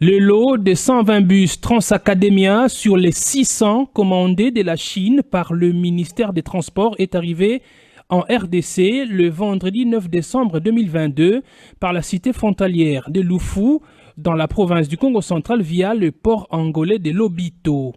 Le lot de 120 bus Transacademia sur les 600 commandés de la Chine par le ministère des Transports est arrivé en RDC le vendredi 9 décembre 2022 par la cité frontalière de Lufu dans la province du Congo central via le port angolais de Lobito.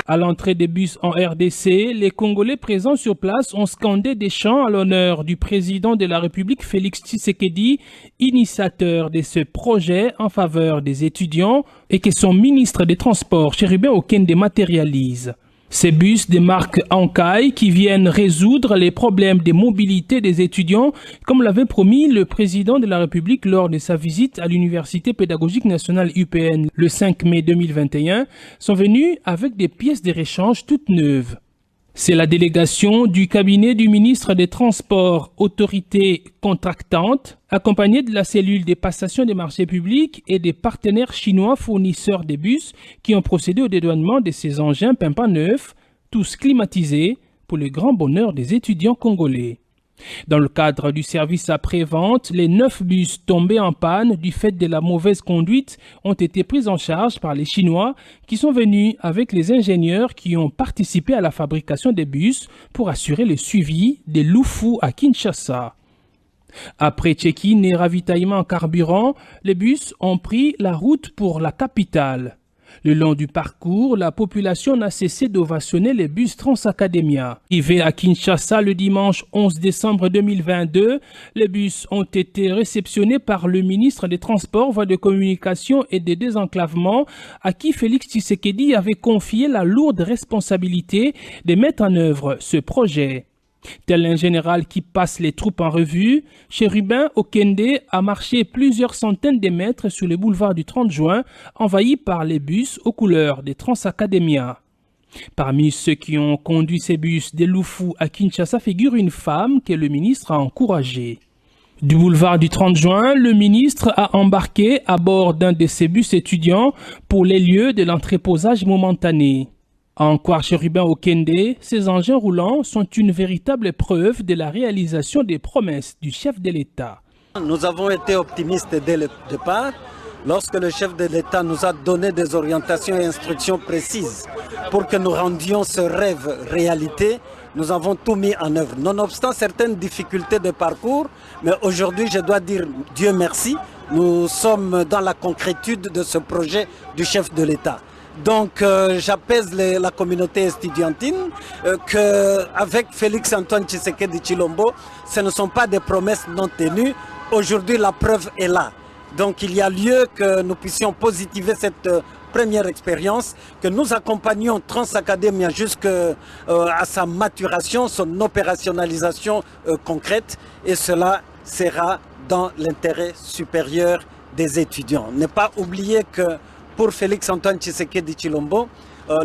À l'entrée des bus en RDC, les Congolais présents sur place ont scandé des chants à l'honneur du président de la République Félix Tshisekedi, initiateur de ce projet en faveur des étudiants et que son ministre des Transports, Chérubin Okende, matérialise. Ces bus de marque Ankai qui viennent résoudre les problèmes de mobilité des étudiants, comme l'avait promis le président de la République lors de sa visite à l'Université pédagogique nationale UPN le 5 mai 2021, sont venus avec des pièces de réchange toutes neuves. C'est la délégation du cabinet du ministre des Transports, autorité contractante, accompagnée de la cellule des passations des marchés publics et des partenaires chinois fournisseurs des bus qui ont procédé au dédouanement de ces engins pimpants neufs, tous climatisés, pour le grand bonheur des étudiants congolais. Dans le cadre du service après-vente, les 9 bus tombés en panne du fait de la mauvaise conduite ont été pris en charge par les Chinois qui sont venus avec les ingénieurs qui ont participé à la fabrication des bus pour assurer le suivi des Lufu à Kinshasa. Après check-in et ravitaillement en carburant, les bus ont pris la route pour la capitale. Le long du parcours, la population n'a cessé d'ovationner les bus Transacademia. Arrivés à Kinshasa le dimanche 11 décembre 2022, les bus ont été réceptionnés par le ministre des Transports, Voies de Communication et des Désenclavements, à qui Félix Tshisekedi avait confié la lourde responsabilité de mettre en œuvre ce projet. Tel un général qui passe les troupes en revue, Chérubin Okende a marché plusieurs centaines de mètres sur le boulevard du 30 juin, envahi par les bus aux couleurs des Transacademia. Parmi ceux qui ont conduit ces bus de Lufu à Kinshasa figure une femme que le ministre a encouragée. Du boulevard du 30 juin, le ministre a embarqué à bord d'un de ces bus étudiants pour les lieux de l'entreposage momentané. En croire Chérubin Okende, ces engins roulants sont une véritable preuve de la réalisation des promesses du chef de l'État. Nous avons été optimistes dès le départ, lorsque le chef de l'État nous a donné des orientations et instructions précises pour que nous rendions ce rêve réalité. Nous avons tout mis en œuvre, nonobstant certaines difficultés de parcours, mais aujourd'hui, je dois dire Dieu merci, nous sommes dans la concrétude de ce projet du chef de l'État. Donc j'apaise la communauté estudiantine qu'avec Félix Antoine Tshisekedi Tshilombo, ce ne sont pas des promesses non tenues. Aujourd'hui, la preuve est là. Donc il y a lieu que nous puissions positiver cette première expérience, que nous accompagnions Transacademia jusqu'à sa maturation, son opérationnalisation concrète, et cela sera dans l'intérêt supérieur des étudiants. Ne pas oublier que pour Félix Antoine Tshisekedi Tshilombo,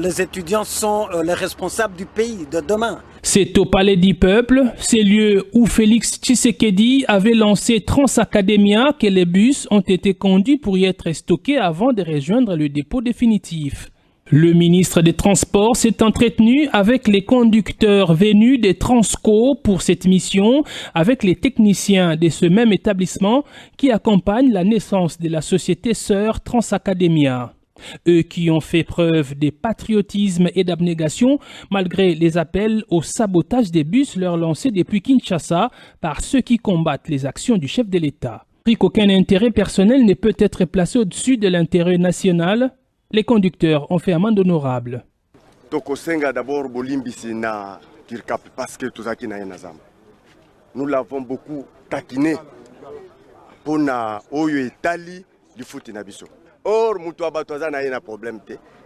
les étudiants sont les responsables du pays de demain. C'est au Palais du Peuple, ces lieux où Félix Tshisekedi avait lancé Transacademia, que les bus ont été conduits pour y être stockés avant de rejoindre le dépôt définitif. Le ministre des Transports s'est entretenu avec les conducteurs venus des Transco pour cette mission, avec les techniciens de ce même établissement qui accompagnent la naissance de la société sœur Transacademia. Eux qui ont fait preuve de patriotisme et d'abnégation malgré les appels au sabotage des bus leur lancés depuis Kinshasa par ceux qui combattent les actions du chef de l'État. Qu'aucun intérêt personnel ne peut être placé au-dessus de l'intérêt national, les conducteurs ont fait amende honorable. Nous l'avons beaucoup taquiné pour na oyo etali du foot nabiso. Or, problème.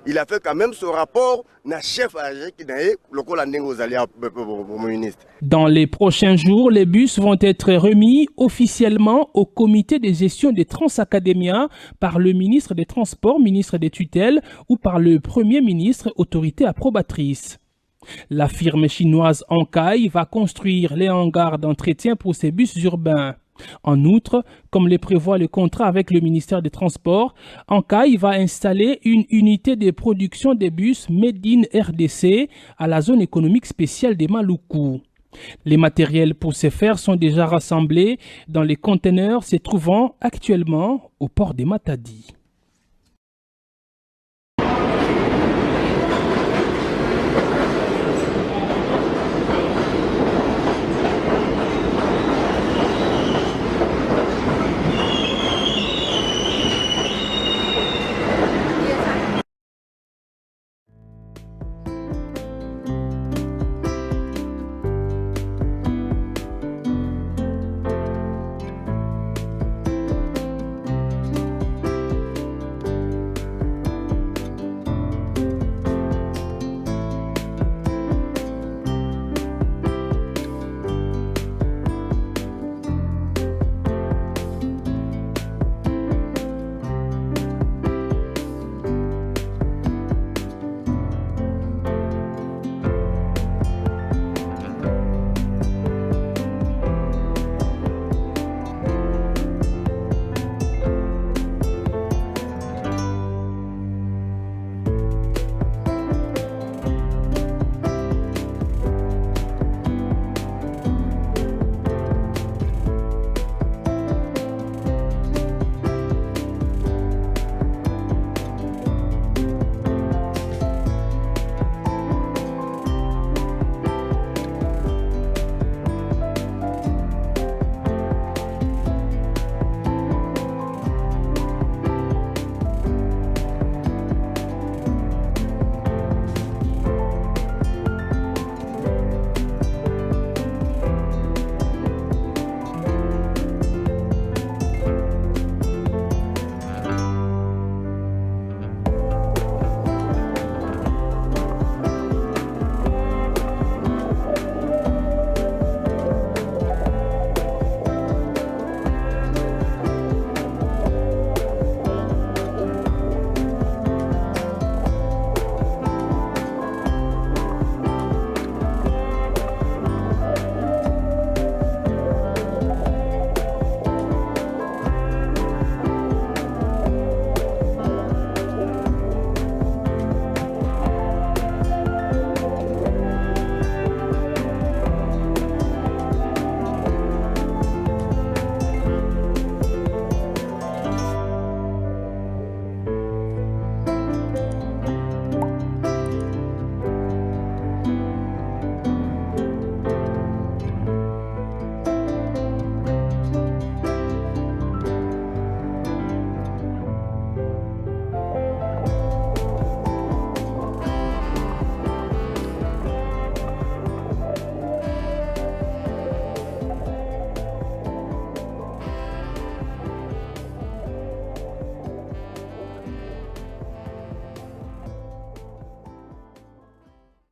Il a fait quand même ce rapport na chef qui ministre. Dans les prochains jours, les bus vont être remis officiellement au comité de gestion des Transacademia par le ministre des Transports, ministre des Tutelles ou par le Premier ministre, autorité approbatrice. La firme chinoise Ankai va construire les hangars d'entretien pour ces bus urbains. En outre, comme le prévoit le contrat avec le ministère des Transports, Ankai va installer une unité de production de bus Made in RDC à la zone économique spéciale de Maluku. Les matériels pour ce faire sont déjà rassemblés dans les conteneurs se trouvant actuellement au port de Matadi.